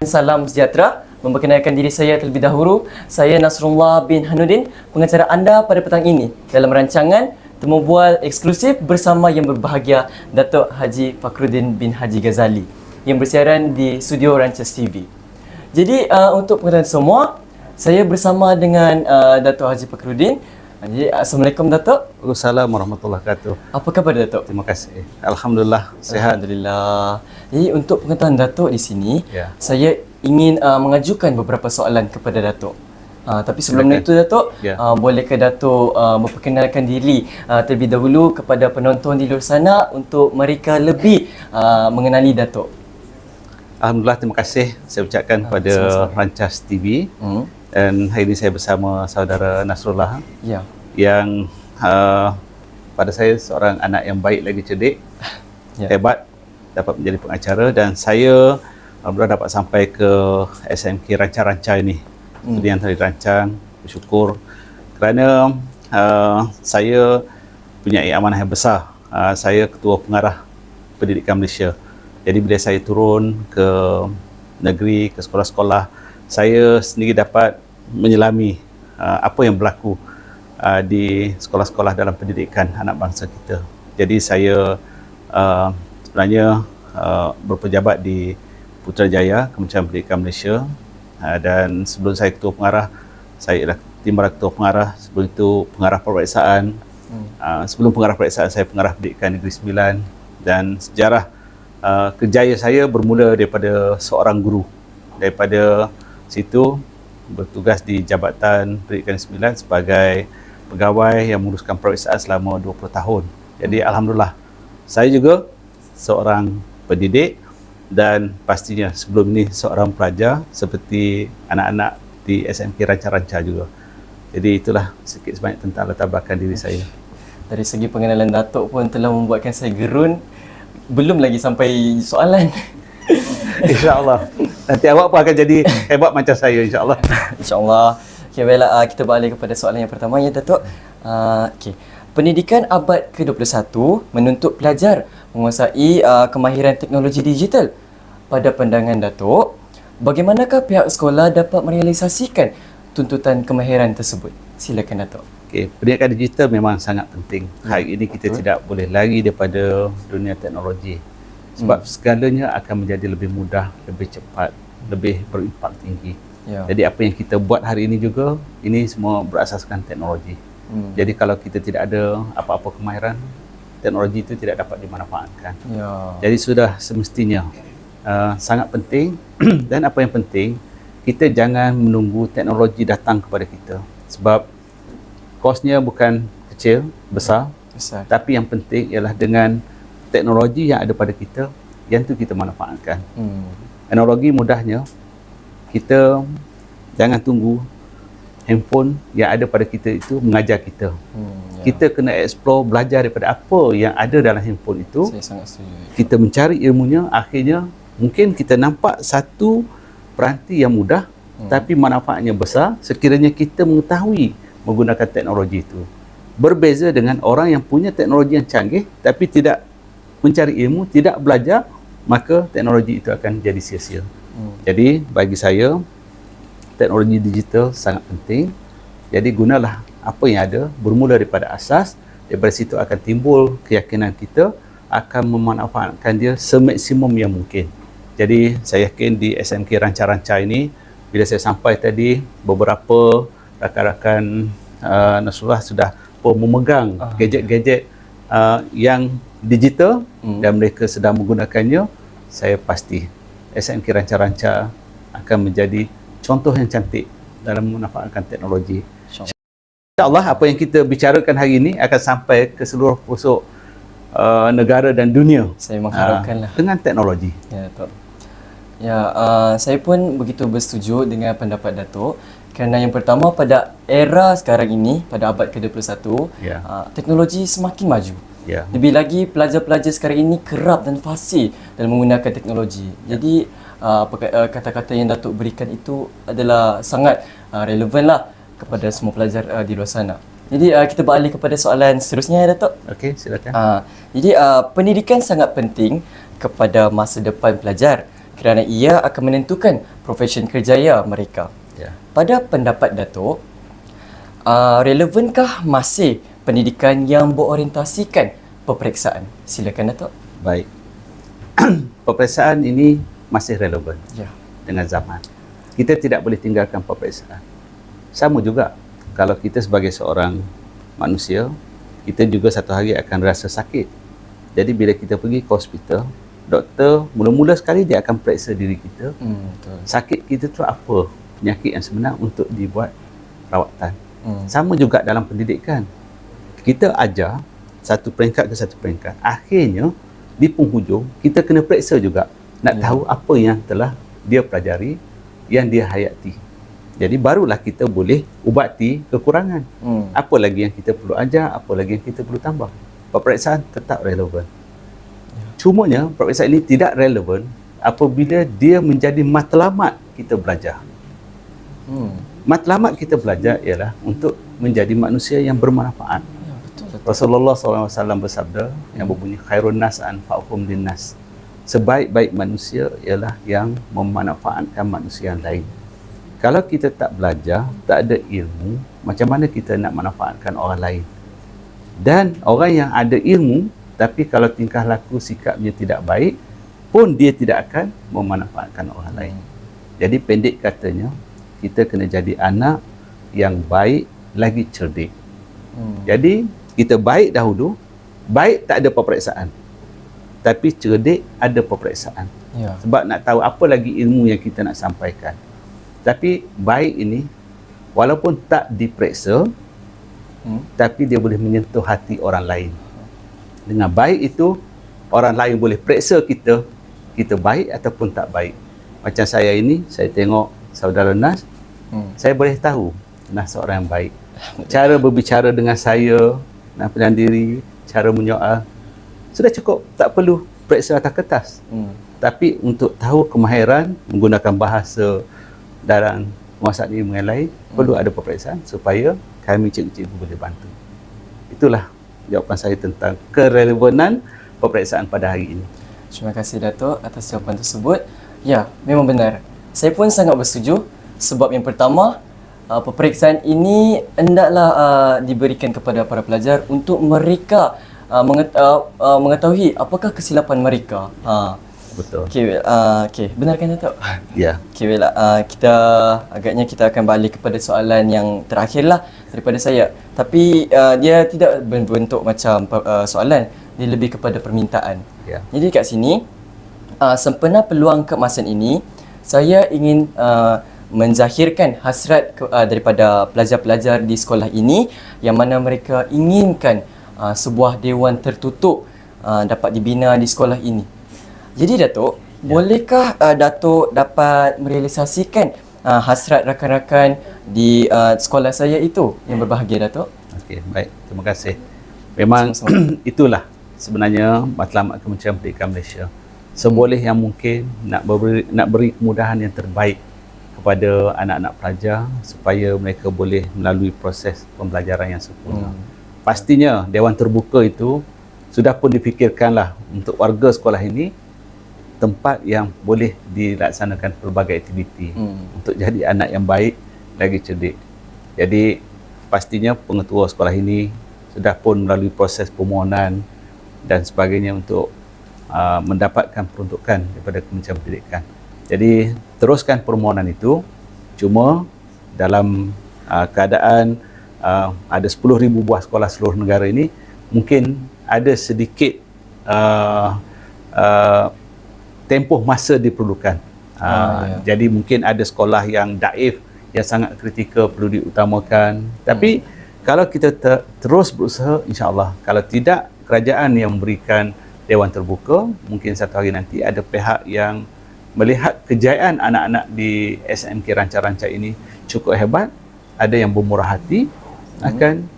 salam sejahtera. Memperkenalkan diri saya terlebih dahulu. Saya Nasrullah bin Hanuddin, pengacara anda pada petang ini dalam rancangan Temu Bual eksklusif bersama yang berbahagia Datuk Haji Fakhruddin bin Haji Ghazali yang bersiaran di studio Rancas TV. Jadi untuk pengetahuan semua, saya bersama dengan Datuk Haji Fakhruddin. Jadi Assalamualaikum Datuk. Waalaikumsalam warahmatullahi wabarakatuh. Apa khabar Datuk? Terima kasih. Alhamdulillah sihat. Alhamdulillah. Jadi untuk pengetahuan Datuk di sini, saya ingin mengajukan beberapa soalan kepada Datuk. Tapi sebelum itu Datuk, bolehkah Datuk memperkenalkan diri terlebih dahulu kepada penonton di luar sana untuk mereka lebih mengenali Datuk? Alhamdulillah, terima kasih saya ucapkan pada Rancas TV. Dan hari ini saya bersama saudara Nasrullah yang pada saya seorang anak yang baik lagi cerdik, hebat, dapat menjadi pengacara, dan saya alhamdulillah dapat sampai ke SMK Ranca-Ranca ini. Jadi yang tadi rancang, bersyukur kerana saya punya amanah yang besar. Saya ketua pengarah pendidikan Malaysia. Jadi bila saya turun ke negeri, ke sekolah-sekolah, saya sendiri dapat menyelami apa yang berlaku di sekolah-sekolah dalam pendidikan anak bangsa kita. Jadi saya sebenarnya berpejabat di Putrajaya, Kementerian Pendidikan Malaysia, dan sebelum saya ketua pengarah, saya ialah timbalan ketua pengarah. Sebelum itu pengarah peperiksaan. Sebelum pengarah peperiksaan, saya pengarah pendidikan Negeri Sembilan, dan sejarah kerjaya saya bermula daripada seorang guru. Daripada situ bertugas di Jabatan Pendidikan Sembilan sebagai pegawai yang menguruskan peperiksaan selama 20 tahun. Jadi alhamdulillah, saya juga seorang pendidik dan pastinya sebelum ini seorang pelajar seperti anak-anak di SMK Ranca-Ranca juga. Jadi itulah sedikit sebanyak tentang latar belakang diri saya. Dari segi pengenalan Datuk pun telah membuatkan saya gerun. Belum lagi sampai soalan. InsyaAllah. Nanti awak pun akan jadi hebat macam saya, insyaAllah. InsyaAllah. Okay, baiklah, kita balik kepada soalan yang pertama ya Datuk. Pendidikan abad ke-21 menuntut pelajar menguasai kemahiran teknologi digital. Pada pandangan Datuk, bagaimanakah pihak sekolah dapat merealisasikan tuntutan kemahiran tersebut? Silakan Datuk. Pendidikan digital memang sangat penting. Hari ini kita tidak boleh lari daripada dunia teknologi. Sebab segalanya akan menjadi lebih mudah, lebih cepat, lebih berimpak tinggi. Jadi apa yang kita buat hari ini juga, ini semua berasaskan teknologi. Jadi kalau kita tidak ada apa-apa kemahiran, teknologi itu tidak dapat dimanfaatkan. Jadi sudah semestinya sangat penting. Dan apa yang penting, kita jangan menunggu teknologi datang kepada kita. Sebab kosnya bukan kecil, besar. Tapi yang penting ialah dengan teknologi yang ada pada kita, yang tu kita manfaatkan. Teknologi mudahnya, kita jangan tunggu handphone yang ada pada kita itu mengajar kita. Kita kena explore, belajar daripada apa yang ada dalam handphone itu. Saya sangat setuju. Kita mencari ilmunya, akhirnya mungkin kita nampak satu peranti yang mudah, tapi manfaatnya besar sekiranya kita mengetahui menggunakan teknologi itu. Berbeza dengan orang yang punya teknologi yang canggih tapi tidak mencari ilmu, tidak belajar, maka teknologi itu akan jadi sia-sia. Jadi bagi saya, teknologi digital sangat penting. Jadi gunalah apa yang ada, bermula daripada asas. Daripada situ akan timbul keyakinan kita akan memanfaatkan dia semaksimum yang mungkin. Jadi saya yakin di SMK Ranca-Ranca ini, bila saya sampai tadi, beberapa rakan-rakan Nasrullah sudah memegang gadget-gadget yang digital dan mereka sedang menggunakannya. Saya pasti SMK Ranca-Ranca akan menjadi contoh yang cantik dalam memanfaatkan teknologi. InsyaAllah apa yang kita bicarakan hari ini akan sampai ke seluruh pelosok negara dan dunia. Saya mengharapkanlah dengan teknologi. Ya, Datuk. Saya pun begitu bersetuju dengan pendapat Datuk. Kerana yang pertama, pada era sekarang ini, pada abad ke-21, teknologi semakin maju. Lebih lagi pelajar-pelajar sekarang ini kerap dan fasih dalam menggunakan teknologi. Jadi kata-kata yang Datuk berikan itu adalah sangat relevan lah kepada semua pelajar di luar sana. Jadi kita beralih kepada soalan seterusnya ya Datuk. Okey, silakan. Jadi pendidikan sangat penting kepada masa depan pelajar. kerana ia akan menentukan profesi kerjaya mereka. Pada pendapat Datuk, relevankah masih pendidikan yang berorientasikan peperiksaan? Silakan Datuk. Baik. Peperiksaan ini masih relevan dengan zaman. Kita tidak boleh tinggalkan peperiksaan. Sama juga kalau kita sebagai seorang manusia, kita juga satu hari akan rasa sakit. Jadi bila kita pergi ke hospital, doktor mula-mula sekali dia akan periksa diri kita. Sakit kita tu apa? Penyakit yang sebenar untuk dibuat rawatan. Sama juga dalam pendidikan. Kita ajar satu peringkat ke satu peringkat. Akhirnya di penghujung kita kena periksa juga nak tahu apa yang telah dia pelajari, yang dia hayati. Jadi barulah kita boleh ubati kekurangan. Apa lagi yang kita perlu ajar, apa lagi yang kita perlu tambah. Peperiksaan tetap relevan. Cumanya peperiksaan ini tidak relevan apabila dia menjadi matlamat kita belajar. Matlamat kita belajar ialah untuk menjadi manusia yang bermanfaat. Rasulullah SAW bersabda yang berbunyi khairun nas anfa'uhum linnas. Sebaik-baik manusia ialah yang memanfaatkan manusia yang lain. Kalau kita tak belajar, tak ada ilmu, macam mana kita nak manfaatkan orang lain? Dan orang yang ada ilmu, tapi kalau tingkah laku sikapnya tidak baik, pun dia tidak akan memanfaatkan orang lain. Jadi pendek katanya, kita kena jadi anak yang baik lagi cerdik. Jadi kita baik dahulu, baik tak ada peperiksaan. Tapi cerdik ada peperiksaan. Sebab nak tahu apa lagi ilmu yang kita nak sampaikan. Tapi baik ini walaupun tak diperiksa, tapi dia boleh menyentuh hati orang lain. Dengan baik itu, orang lain boleh periksa kita, kita baik ataupun tak baik. Macam saya ini, saya tengok saudara Nas, saya boleh tahu Nas seorang yang baik. Cara berbicara dengan saya, Nas penyendiri, cara menyoal, sudah cukup, tak perlu periksa atas kertas. Tapi untuk tahu kemahiran menggunakan bahasa dalam penguasaan ilmu yang lain, perlu ada peperiksaan supaya kami cikgu-cikgu boleh bantu. Itulah jawapan saya tentang kerelevanan peperiksaan pada hari ini. Terima kasih Datuk atas jawapan tersebut. Ya, memang benar. Saya pun sangat bersetuju sebab yang pertama, peperiksaan ini hendaklah diberikan kepada para pelajar untuk mereka mengetahui apakah kesilapan mereka. Betul. Okey, benar kan Datuk? Ya. Okey, baiklah. Agaknya kita akan balik kepada soalan yang terakhirlah daripada saya. Tapi dia tidak berbentuk macam soalan, dia lebih kepada permintaan. Ya. Jadi kat sini, sempena peluang keemasan ini, saya ingin menzahirkan hasrat daripada pelajar-pelajar di sekolah ini yang mana mereka inginkan sebuah dewan tertutup dapat dibina di sekolah ini. Jadi Datuk, bolehkah Datuk dapat merealisasikan hasrat rakan-rakan di sekolah saya itu yang berbahagia Datuk? Okey, baik. Terima kasih. Memang itulah sebenarnya matlamat Kementerian Pendidikan Malaysia. Seboleh yang mungkin nak beri kemudahan yang terbaik kepada anak-anak pelajar supaya mereka boleh melalui proses pembelajaran yang sempurna. Pastinya Dewan Terbuka itu sudah pun difikirkanlah untuk warga sekolah ini tempat yang boleh dilaksanakan pelbagai aktiviti untuk jadi anak yang baik lagi cerdik. Jadi pastinya pengetua sekolah ini sudah pun melalui proses permohonan dan sebagainya untuk mendapatkan peruntukan daripada Kementerian Pendidikan. Jadi teruskan permohonan itu, cuma dalam keadaan ada 10,000 buah sekolah seluruh negara ini, mungkin ada sedikit tempoh masa diperlukan. Jadi mungkin ada sekolah yang daif, yang sangat kritikal perlu diutamakan. Tapi kalau kita terus berusaha, insya-Allah, kalau tidak kerajaan yang memberikan dewan terbuka, mungkin satu hari nanti ada pihak yang melihat kejayaan anak-anak di SMK Ranca-Ranca ini cukup hebat, ada yang bermurah hati akan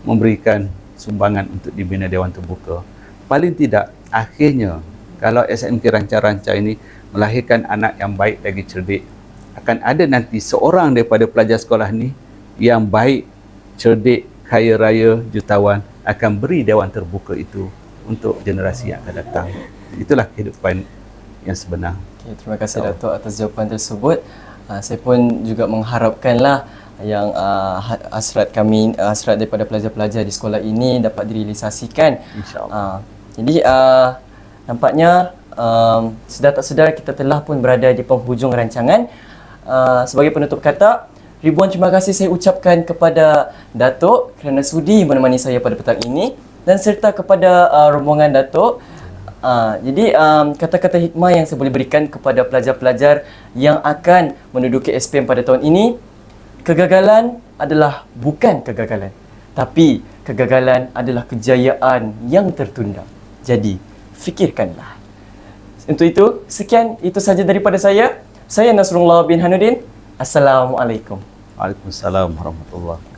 memberikan sumbangan untuk dibina dewan terbuka. Paling tidak akhirnya kalau SMK Ranca-Ranca ini melahirkan anak yang baik lagi cerdik, akan ada nanti seorang daripada pelajar sekolah ni yang baik, cerdik, kaya raya, jutawan, akan beri dewan terbuka itu untuk generasi yang akan datang. Itulah kehidupan yang sebenar. Okay, terima kasih Datuk atas jawapan tersebut. Saya pun juga mengharapkanlah yang hasrat kami, hasrat daripada pelajar-pelajar di sekolah ini dapat direalisasikan. InsyaAllah. Jadi nampaknya sedar tak sedar kita telah pun berada di penghujung rancangan. Sebagai penutup kata, ribuan terima kasih saya ucapkan kepada Datuk kerana sudi menemani saya pada petang ini dan serta kepada rombongan Datuk. Jadi kata-kata hikmah yang saya boleh berikan kepada pelajar-pelajar yang akan menduduki SPM pada tahun ini, kegagalan adalah bukan kegagalan, tapi kegagalan adalah kejayaan yang tertunda. Jadi, fikirkanlah. Untuk itu, sekian itu saja daripada saya. Saya Nasrullah bin Hanuddin. Assalamualaikum. Waalaikumsalam warahmatullahi wabarakatuh.